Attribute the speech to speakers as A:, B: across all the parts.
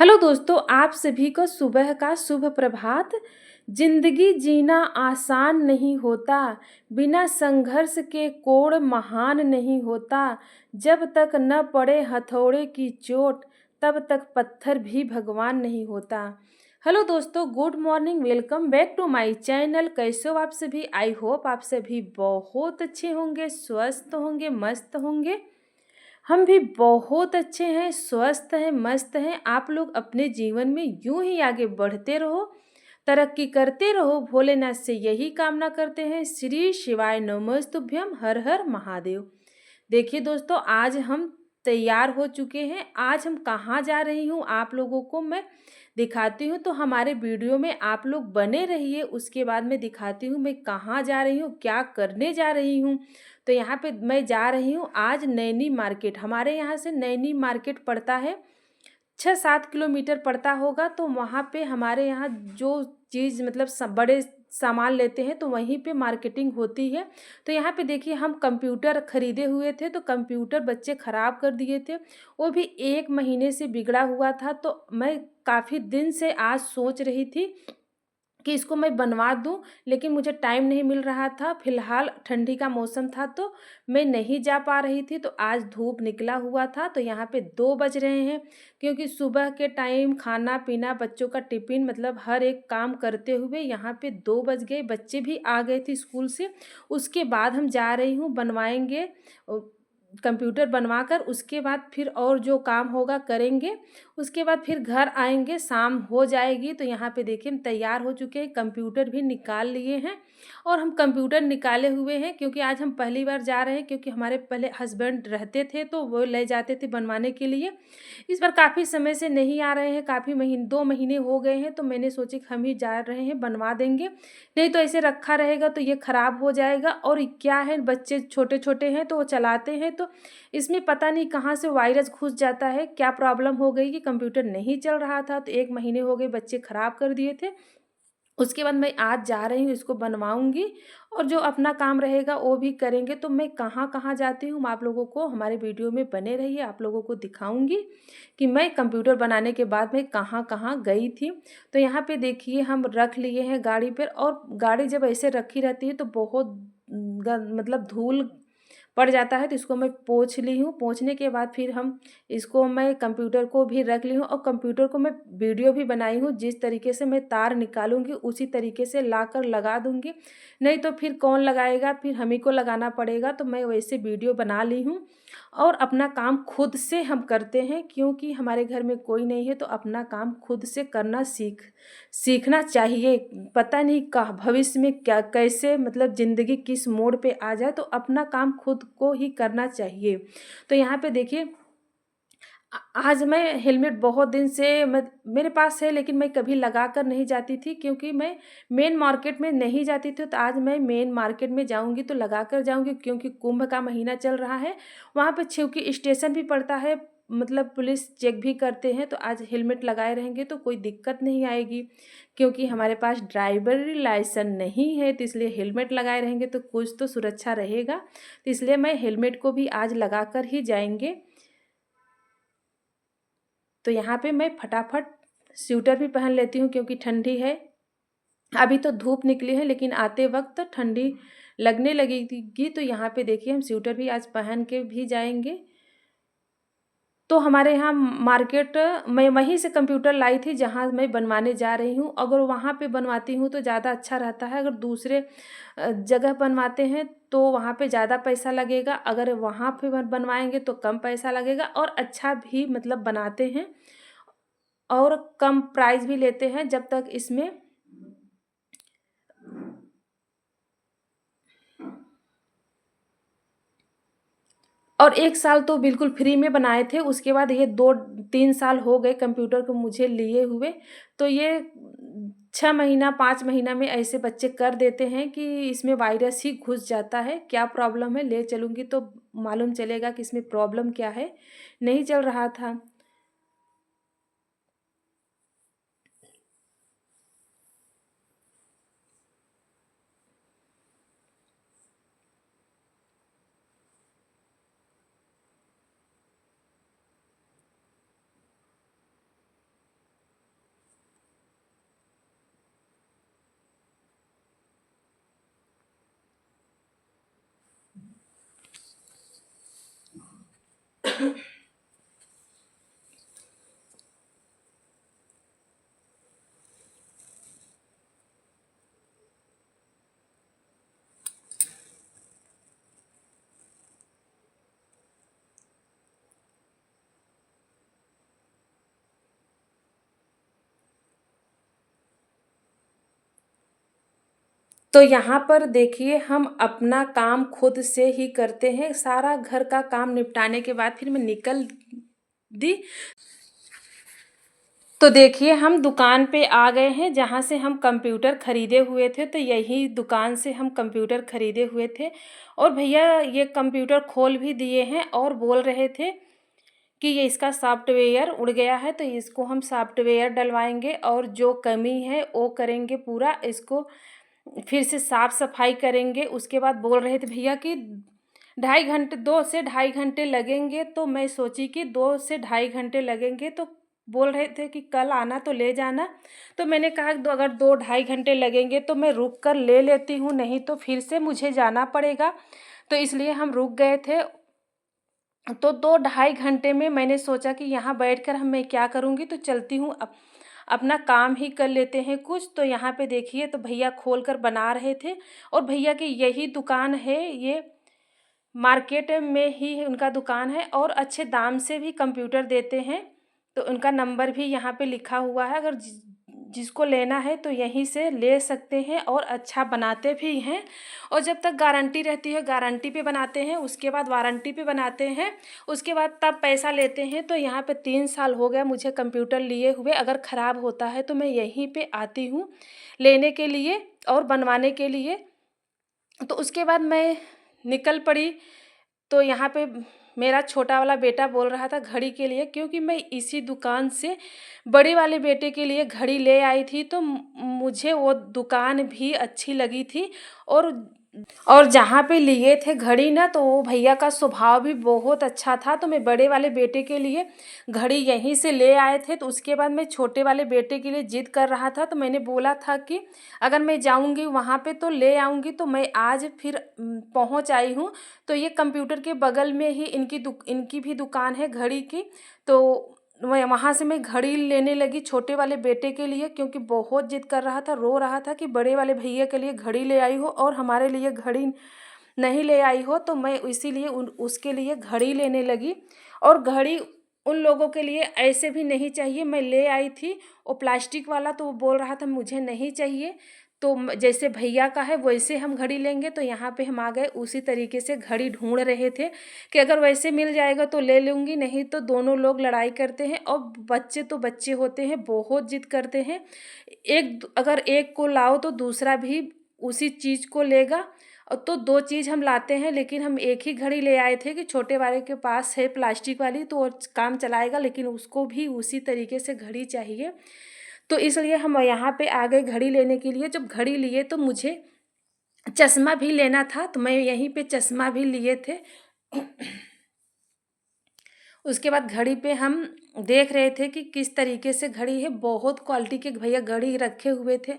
A: Hello दोस्तों, आप सभी को सुबह का शुभ प्रभात। जिंदगी जीना आसान नहीं होता, बिना संघर्ष के कोण महान नहीं होता। जब तक न पड़े हथौड़े की चोट, तब तक पत्थर भी भगवान नहीं होता। हेलो दोस्तों, good morning, welcome back to my channel. कैसे हो आप सभी? आई होप आप सभी बहुत अच्छे होंगे, स्वस्थ होंगे, मस्त होंगे। हम भी बहुत अच्छे हैं, स्वस्थ हैं, मस्त हैं। आप लोग अपने जीवन में यूं ही आगे बढ़ते रहो, तरक्की करते रहो। भोलेनाथ से यही कामना करते हैं। श्री शिवाय नमस्तुभ्यम, हर हर महादेव। देखिए दोस्तों, आज हम तैयार हो चुके हैं। आज हम कहाँ जा रही हूँ आप लोगों को मैं दिखाती हूँ, तो हमारे वीडियो में आप लोग बने रहिए। उसके बाद मैं दिखाती हूँ मैं कहाँ जा रही हूँ, क्या करने जा रही हूँ। तो यहाँ पे मैं जा रही हूँ आज नैनी मार्केट। हमारे यहाँ से नैनी मार्केट पड़ता है 6-7 किलोमीटर पड़ता होगा। तो वहाँ पे हमारे यहाँ जो चीज़ मतलब बड़े सामान लेते हैं तो वहीं पे मार्केटिंग होती है। तो यहाँ पे देखिए, हम कंप्यूटर खरीदे हुए थे, तो कंप्यूटर बच्चे ख़राब कर दिए थे। वो भी 1 महीने से बिगड़ा हुआ था। तो मैं काफ़ी दिन से आज सोच रही थी कि इसको मैं बनवा दूँ, लेकिन मुझे टाइम नहीं मिल रहा था। फ़िलहाल ठंडी का मौसम था तो मैं नहीं जा पा रही थी। तो आज धूप निकला हुआ था, तो यहाँ पे 2 बज रहे हैं, क्योंकि सुबह के टाइम खाना-पीना, बच्चों का टिफ़िन मतलब हर एक काम करते हुए यहाँ पे 2 बज गए। बच्चे भी आ गए थे स्कूल से। उसके बाद हम जा रही हूँ, बनवाएँगे कंप्यूटर बनवाकर। उसके बाद फिर और जो काम होगा करेंगे। उसके बाद फिर घर आएँगे, शाम हो जाएगी। तो यहाँ पे देखिए, हम तैयार हो चुके हैं, कंप्यूटर भी निकाल लिए हैं। और हम कंप्यूटर निकाले हुए हैं क्योंकि आज हम पहली बार जा रहे हैं, क्योंकि हमारे पहले हस्बैंड रहते थे तो वो ले जाते थे बनवाने के लिए। इस बार काफ़ी समय से नहीं आ रहे हैं, काफ़ी 2 महीने हो गए हैं। तो मैंने सोची कि हम ही जा रहे हैं, बनवा देंगे। नहीं तो ऐसे रखा रहेगा तो ये ख़राब हो जाएगा। और क्या है, बच्चे छोटे-छोटे हैं तो वो चलाते हैं, तो इसमें पता नहीं कहाँ से वायरस घुस जाता है। क्या प्रॉब्लम हो गई कि कंप्यूटर नहीं चल रहा था, तो 1 महीने हो गए, बच्चे ख़राब कर दिए थे। उसके बाद मैं आज जा रही हूँ, इसको बनवाऊँगी और जो अपना काम रहेगा वो भी करेंगे। तो मैं कहाँ-कहाँ जाती हूँ, आप लोगों को हमारे वीडियो में बने रहिए, आप लोगों को दिखाऊँगी कि मैं कंप्यूटर बनाने के बाद मैं कहाँ-कहाँ गई थी। तो यहाँ पे देखिए, हम रख लिए हैं गाड़ी पर। और गाड़ी जब ऐसे रखी रहती है तो बहुत मतलब धूल पड़ जाता है, तो इसको मैं पोंछ ली हूँ। पोंछने के बाद फिर हम इसको मैं कंप्यूटर को भी रख ली हूँ, और कंप्यूटर को मैं वीडियो भी बनाई हूँ। जिस तरीके से मैं तार निकालूँगी उसी तरीके से लाकर लगा दूँगी। नहीं तो फिर कौन लगाएगा, फिर हम ही को लगाना पड़ेगा। तो मैं वैसे वीडियो बना ली हूँ। और अपना काम खुद से हम करते हैं, क्योंकि हमारे घर में कोई नहीं है। तो अपना काम खुद से करना सीखना चाहिए। पता नहीं का भविष्य में क्या कैसे मतलब ज़िंदगी किस मोड़ पे आ जाए, तो अपना काम खुद को ही करना चाहिए। तो यहाँ पे देखिए, आज मैं हेलमेट बहुत दिन से मेरे पास है, लेकिन मैं कभी लगा कर नहीं जाती थी, क्योंकि मैं मेन मार्केट में नहीं जाती थी। तो आज मैं मेन मार्केट में जाऊँगी तो लगा कर जाऊँगी, क्योंकि कुंभ का महीना चल रहा है। वहाँ पे क्योंकि स्टेशन भी पड़ता है, मतलब पुलिस चेक भी करते हैं। तो आज हेलमेट लगाए रहेंगे तो कोई दिक्कत नहीं आएगी, क्योंकि हमारे पास ड्राइवरी लाइसेंस नहीं है। तो इसलिए हेलमेट लगाए रहेंगे तो कुछ तो सुरक्षा रहेगा। तो इसलिए मैं हेलमेट को भी आज लगा कर ही जाएँगे। तो यहाँ पे मैं फटाफट स्वेटर भी पहन लेती हूँ, क्योंकि ठंडी है। अभी तो धूप निकली है, लेकिन आते वक्त ठंडी लगने लगेगी। तो यहाँ पे देखिए, हम स्वेटर भी आज पहन के भी जाएंगे। तो हमारे यहाँ मार्केट, मैं वहीं से कंप्यूटर लाई थी जहाँ मैं बनवाने जा रही हूँ। अगर वहाँ पे बनवाती हूँ तो ज़्यादा अच्छा रहता है। अगर दूसरे जगह बनवाते हैं तो वहाँ पे ज़्यादा पैसा लगेगा। अगर वहाँ पे बनवाएंगे तो कम पैसा लगेगा, और अच्छा भी मतलब बनाते हैं और कम प्राइस भी लेते हैं। जब तक इसमें और 1 साल तो बिल्कुल फ्री में बनाए थे। उसके बाद ये 2-3 साल हो गए कंप्यूटर को मुझे लिए हुए। तो ये 6 महीना 5 महीना में ऐसे बच्चे कर देते हैं कि इसमें वायरस ही घुस जाता है। क्या प्रॉब्लम है, ले चलूँगी तो मालूम चलेगा कि इसमें प्रॉब्लम क्या है। नहीं चल रहा था। तो यहाँ पर देखिए हम अपना काम खुद से ही करते हैं। सारा घर का काम निपटाने के बाद फिर मैं निकल दी। तो देखिए हम दुकान पे आ गए हैं जहाँ से हम कंप्यूटर ख़रीदे हुए थे। तो यही दुकान से हम कंप्यूटर ख़रीदे हुए थे और भैया ये कंप्यूटर खोल भी दिए हैं और बोल रहे थे कि ये इसका सॉफ्टवेयर उड़ गया है, तो इसको हम सॉफ्टवेयर डलवाएंगे और जो कमी है वो करेंगे, पूरा इसको फिर से साफ़ सफाई करेंगे। उसके बाद बोल रहे थे भैया कि 2.5 घंटे 2 से ढाई घंटे लगेंगे। तो मैं सोची कि 2 से ढाई घंटे लगेंगे, तो बोल रहे थे कि कल आना तो ले जाना। तो मैंने कहा कि अगर 2 ढाई घंटे लगेंगे तो मैं रुक कर ले लेती हूँ, नहीं तो फिर से मुझे जाना पड़ेगा। तो इसलिए हम रुक गए थे। तो 2 ढाई घंटे में मैंने सोचा कि यहाँ बैठकर मैं क्या करूँगी, तो चलती हूँ अपना काम ही कर लेते हैं कुछ। तो यहाँ पे देखिए तो भैया खोल कर बना रहे थे और भैया की यही दुकान है, ये मार्केट में ही उनका दुकान है और अच्छे दाम से भी कंप्यूटर देते हैं। तो उनका नंबर भी यहाँ पे लिखा हुआ है, अगर जिसको लेना है तो यहीं से ले सकते हैं और अच्छा बनाते भी हैं। और जब तक गारंटी रहती है गारंटी पे बनाते हैं, उसके बाद वारंटी पे बनाते हैं, उसके बाद तब पैसा लेते हैं। तो यहाँ पे 3 साल हो गया मुझे कंप्यूटर लिए हुए। अगर ख़राब होता है तो मैं यहीं पे आती हूँ लेने के लिए और बनवाने के लिए। तो उसके बाद मैं निकल पड़ी। तो यहाँ पे मेरा छोटा वाला बेटा बोल रहा था घड़ी के लिए, क्योंकि मैं इसी दुकान से बड़े वाले बेटे के लिए घड़ी ले आई थी। तो मुझे वो दुकान भी अच्छी लगी थी। और जहाँ पे लिए थे घड़ी ना, तो वो भैया का स्वभाव भी बहुत अच्छा था। तो मैं बड़े वाले बेटे के लिए घड़ी यहीं से ले आए थे। तो उसके बाद मैं छोटे वाले बेटे के लिए जिद कर रहा था। तो मैंने बोला था कि अगर मैं जाऊँगी वहाँ पे तो ले आऊँगी। तो मैं आज फिर पहुँच आई हूँ। तो ये कंप्यूटर के बगल में ही इनकी भी दुकान है घड़ी की। तो वहाँ से मैं घड़ी लेने लगी छोटे वाले बेटे के लिए, क्योंकि बहुत जिद कर रहा था, रो रहा था कि बड़े वाले भैया के लिए घड़ी ले आई हो और हमारे लिए घड़ी नहीं ले आई हो। तो मैं इसीलिए उसके लिए घड़ी लेने लगी। और घड़ी उन लोगों के लिए ऐसे भी नहीं चाहिए, मैं ले आई थी वो प्लास्टिक वाला। तो वो बोल रहा था मुझे नहीं चाहिए। तो जैसे भैया का है वैसे हम घड़ी लेंगे। तो यहाँ पे हम आ गए, उसी तरीके से घड़ी ढूंढ रहे थे कि अगर वैसे मिल जाएगा तो ले लूँगी, नहीं तो दोनों लोग लड़ाई करते हैं। और बच्चे तो बच्चे होते हैं, बहुत जिद करते हैं। अगर एक को लाओ तो दूसरा भी उसी चीज़ को लेगा। और तो 2 चीज़ हम लाते हैं, लेकिन हम एक ही घड़ी ले आए थे कि छोटे वाले के पास है प्लास्टिक वाली तो वो काम चलाएगा, लेकिन उसको भी उसी तरीके से घड़ी चाहिए। तो इसलिए हम यहाँ पे आ गए घड़ी लेने के लिए। जब घड़ी लिए तो मुझे चश्मा भी लेना था, तो मैं यहीं पे चश्मा भी लिए थे। उसके बाद घड़ी पे हम देख रहे थे कि किस तरीके से घड़ी है। बहुत क्वालिटी के भैया घड़ी रखे हुए थे।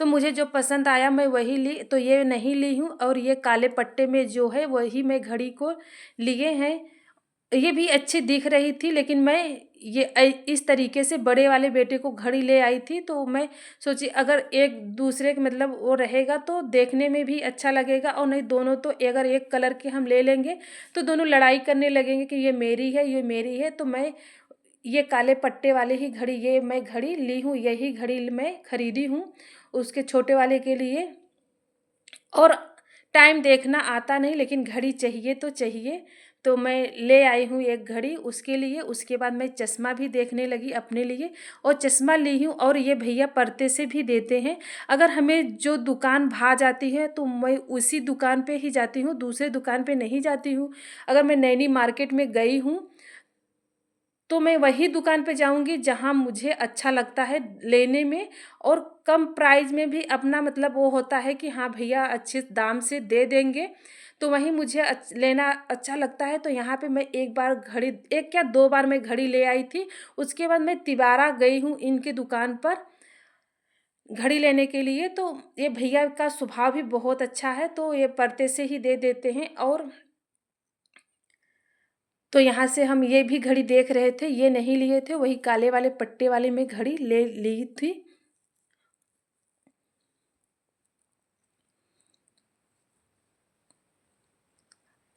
A: तो मुझे जो पसंद आया मैं वही ली। तो ये नहीं ली हूँ, और ये काले पट्टे में जो है वही मैं घड़ी को लिए हैं। ये भी अच्छी दिख रही थी, लेकिन मैं इस तरीके से बड़े वाले बेटे को घड़ी ले आई थी। तो मैं सोची अगर एक दूसरे के मतलब वो रहेगा तो देखने में भी अच्छा लगेगा, और नहीं दोनों तो अगर एक कलर के हम ले लेंगे तो दोनों लड़ाई करने लगेंगे कि ये मेरी है ये मेरी है। तो मैं ये काले पट्टे वाले ही घड़ी ये मैं घड़ी ली हूँ, यही घड़ी मैं खरीदी हूँ उसके छोटे वाले के लिए। और टाइम देखना आता नहीं, लेकिन घड़ी चाहिए तो चाहिए। तो मैं ले आई हूँ एक घड़ी उसके लिए। उसके बाद मैं चश्मा भी देखने लगी अपने लिए, और चश्मा ली हूँ। और ये भैया पर्दे से भी देते हैं। अगर हमें जो दुकान भा जाती है तो मैं उसी दुकान पे ही जाती हूँ, दूसरे दुकान पे नहीं जाती हूँ। अगर मैं नैनी मार्केट में गई हूँ तो मैं वही दुकान पे जाऊँगी जहाँ मुझे अच्छा लगता है लेने में, और कम प्राइस में भी अपना मतलब वो होता है कि हाँ भैया अच्छे दाम से दे देंगे। तो वहीं मुझे लेना अच्छा लगता है। तो यहाँ पे मैं एक बार घड़ी, एक क्या 2 बार मैं घड़ी ले आई थी। उसके बाद मैं तिबारा गई हूँ इनकी दुकान पर घड़ी लेने के लिए। तो ये भैया का स्वभाव भी बहुत अच्छा है, तो ये पर्दे से ही दे देते हैं। और तो यहाँ से हम ये भी घड़ी देख रहे थे, ये नहीं लिए थे, वही काले वाले पट्टे वाले में घड़ी ले ली थी।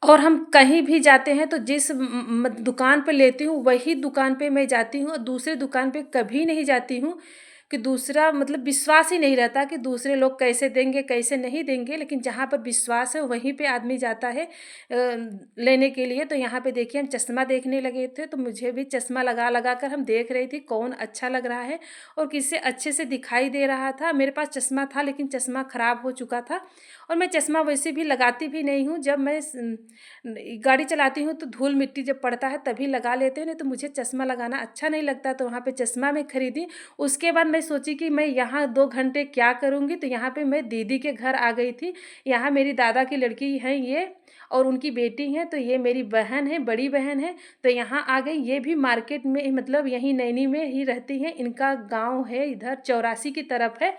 A: और हम कहीं भी जाते हैं तो जिस दुकान पे लेती हूँ वही दुकान पे मैं जाती हूँ, और दूसरे दुकान पे कभी नहीं जाती हूँ। कि दूसरा मतलब विश्वास ही नहीं रहता कि दूसरे लोग कैसे देंगे, कैसे नहीं देंगे, लेकिन जहाँ पर विश्वास है वहीं पे आदमी जाता है लेने के लिए। तो यहाँ पे देखिए हम चश्मा देखने लगे थे, तो मुझे भी चश्मा लगा कर हम देख रही थी कौन अच्छा लग रहा है और किससे अच्छे से दिखाई दे रहा था। मेरे पास चश्मा था लेकिन चश्मा ख़राब हो चुका था और मैं चश्मा वैसे भी लगाती भी नहीं हूँ। जब मैं गाड़ी चलाती हूँ तो धूल मिट्टी जब पड़ता है तभी लगा लेते हैं, नहीं तो मुझे चश्मा लगाना अच्छा नहीं लगता। तो वहाँ पे चश्मा मैं खरीदी। उसके बाद मैं सोची कि मैं यहाँ 2 घंटे क्या करूँगी, तो यहाँ पे मैं दीदी के घर आ गई थी। यहाँ मेरी दादा की लड़की हैं ये और उनकी बेटी हैं, तो ये मेरी बहन है, बड़ी बहन है। तो यहाँ आ गई। ये भी मार्केट में मतलब यहीं नैनी में ही रहती हैं। इनका गाँव है इधर चौरासी की तरफ है।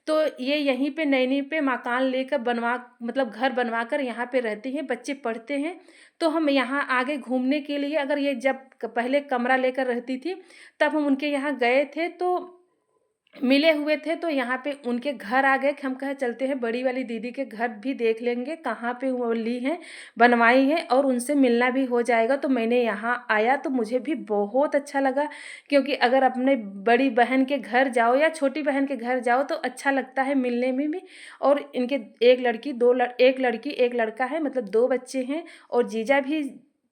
A: तो ये यहीं पे नैनी पे मकान लेकर बनवा मतलब घर बनवा कर यहाँ पे रहती हैं, बच्चे पढ़ते हैं। तो हम यहाँ आगे घूमने के लिए, अगर ये जब पहले कमरा लेकर रहती थी तब हम उनके यहाँ गए थे तो मिले हुए थे। तो यहाँ पे उनके घर आ गए कि हम कहे चलते हैं बड़ी वाली दीदी के घर भी देख लेंगे कहाँ पे वो ली हैं, बनवाई हैं, और उनसे मिलना भी हो जाएगा। तो मैंने यहाँ आया तो मुझे भी बहुत अच्छा लगा, क्योंकि अगर अपने बड़ी बहन के घर जाओ या छोटी बहन के घर जाओ तो अच्छा लगता है मिलने में भी। और इनके एक लड़की एक लड़का है, मतलब 2 बच्चे हैं और जीजा भी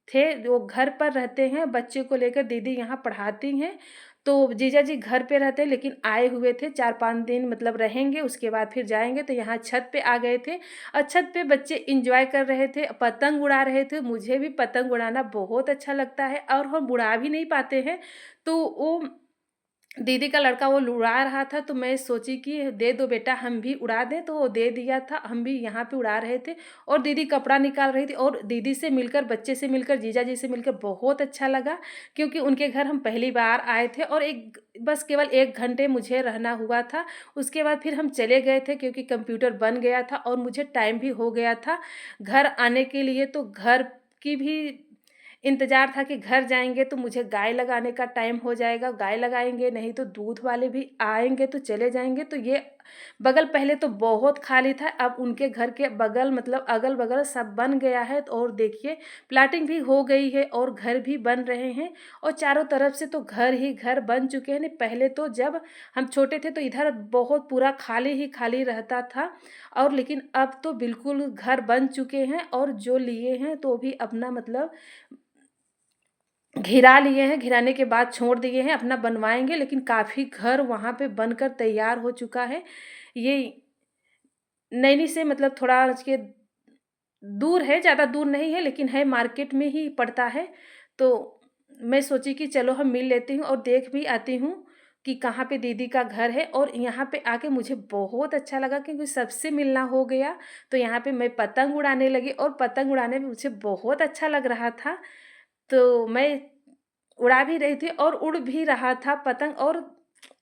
A: थे। वो घर पर रहते हैं, बच्चे को लेकर दीदी यहाँ पढ़ाती हैं। तो जीजा जी घर पे रहते हैं लेकिन आए हुए थे 4-5 दिन मतलब रहेंगे, उसके बाद फिर जाएँगे। तो यहाँ छत पे आ गए थे और छत पे बच्चे एन्जॉय कर रहे थे, पतंग उड़ा रहे थे। मुझे भी पतंग उड़ाना बहुत अच्छा लगता है और हम उड़ा भी नहीं पाते हैं। तो वो दीदी का लड़का वो उड़ा रहा था तो मैं सोची कि दे दो बेटा हम भी उड़ा दें, तो वो दे दिया था। हम भी यहाँ पे उड़ा रहे थे और दीदी कपड़ा निकाल रही थी और दीदी से मिलकर, बच्चे से मिलकर, जीजा जी से मिलकर बहुत अच्छा लगा, क्योंकि उनके घर हम पहली बार आए थे और एक बस केवल 1 घंटे मुझे रहना हुआ था। उसके बाद फिर हम चले गए थे क्योंकि कंप्यूटर बन गया था और मुझे टाइम भी हो गया था घर आने के लिए। तो घर की भी इंतज़ार था कि घर जाएँगे तो मुझे गाय लगाने का टाइम हो जाएगा, गाय लगाएँगे, नहीं तो दूध वाले भी आएँगे तो चले जाएँगे। तो ये बगल पहले तो बहुत खाली था, अब उनके घर के बगल मतलब अगल-बगल सब बन गया है। और देखिए प्लॉटिंग भी हो गई है और घर भी बन रहे हैं और चारों तरफ से तो घर ही घर बन चुके हैं। नहीं पहले तो जब हम छोटे थे तो इधर बहुत पूरा खाली ही खाली रहता था, और लेकिन अब तो बिल्कुल घर बन चुके हैं और जो लिए हैं तो भी अपना मतलब घिरा लिए हैं, घिराने के बाद छोड़ दिए हैं, अपना बनवाएँगे। लेकिन काफ़ी घर वहाँ पे बनकर तैयार हो चुका है। ये नैनी से मतलब थोड़ा उसके दूर है, ज़्यादा दूर नहीं है लेकिन है मार्केट में ही पड़ता है। तो मैं सोची कि चलो हम मिल लेती हूँ और देख भी आती हूँ कि कहाँ पे दीदी का घर है। और यहाँ पे आके मुझे बहुत अच्छा लगा क्योंकि सबसे मिलना हो गया। तो यहाँ पे मैं पतंग उड़ाने लगी और पतंग उड़ाने में मुझे बहुत अच्छा लग रहा था। तो मैं उड़ा भी रही थी और उड़ भी रहा था पतंग। और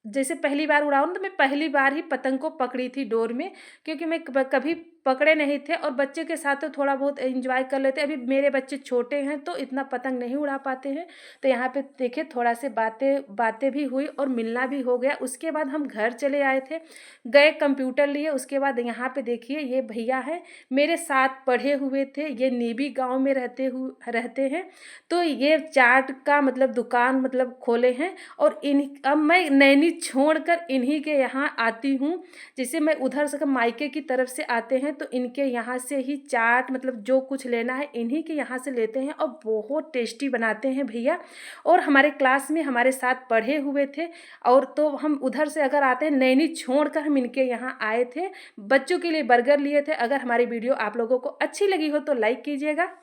A: जैसे पहली बार उड़ाऊँ ना तो मैं पहली बार ही पतंग को पकड़ी थी डोर में, क्योंकि मैं कभी पकड़े नहीं थे और बच्चे के साथ तो थोड़ा बहुत एंजॉय कर लेते। अभी मेरे बच्चे छोटे हैं तो इतना पतंग नहीं उड़ा पाते हैं। तो यहाँ पे देखिए थोड़ा से बातें बातें भी हुई और मिलना भी हो गया। उसके बाद हम घर चले आए थे, गए कंप्यूटर लिए। उसके बाद यहाँ पे देखिए ये भैया हैं मेरे साथ पढ़े हुए थे, ये नीबी गाँव में रहते हैं। तो ये चाट का मतलब दुकान मतलब खोले हैं और अब मैं नैनी छोड़कर इन्हीं के यहाँ आती हूँ। जैसे मैं उधर से मायके की तरफ से आते हैं तो इनके यहाँ से ही चाट मतलब जो कुछ लेना है इन्हीं के यहाँ से लेते हैं और बहुत टेस्टी बनाते हैं भैया। और हमारे क्लास में हमारे साथ पढ़े हुए थे। और तो हम उधर से अगर आते हैं नैनी छोड़कर हम इनके यहाँ आए थे, बच्चों के लिए बर्गर लिए थे। अगर हमारी वीडियो आप लोगों को अच्छी लगी हो तो लाइक कीजिएगा,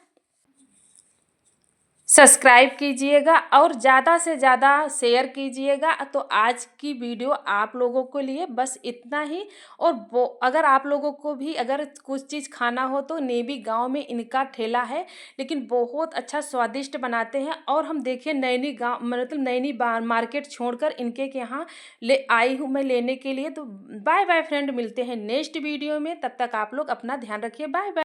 A: सब्सक्राइब कीजिएगा और ज़्यादा से ज़्यादा शेयर कीजिएगा। तो आज की वीडियो आप लोगों के लिए बस इतना ही। और वो अगर आप लोगों को भी अगर कुछ चीज़ खाना हो तो नेवी गांव में इनका ठेला है, लेकिन बहुत अच्छा स्वादिष्ट बनाते हैं। और हम देखिए नैनी गांव मतलब नैनी मार्केट छोड़कर इनके यहाँ ले आई हूँ मैं लेने के लिए। तो बाय बाय फ्रेंड, मिलते हैं नेक्स्ट वीडियो में। तब तक आप लोग अपना ध्यान रखिए। Bye bye.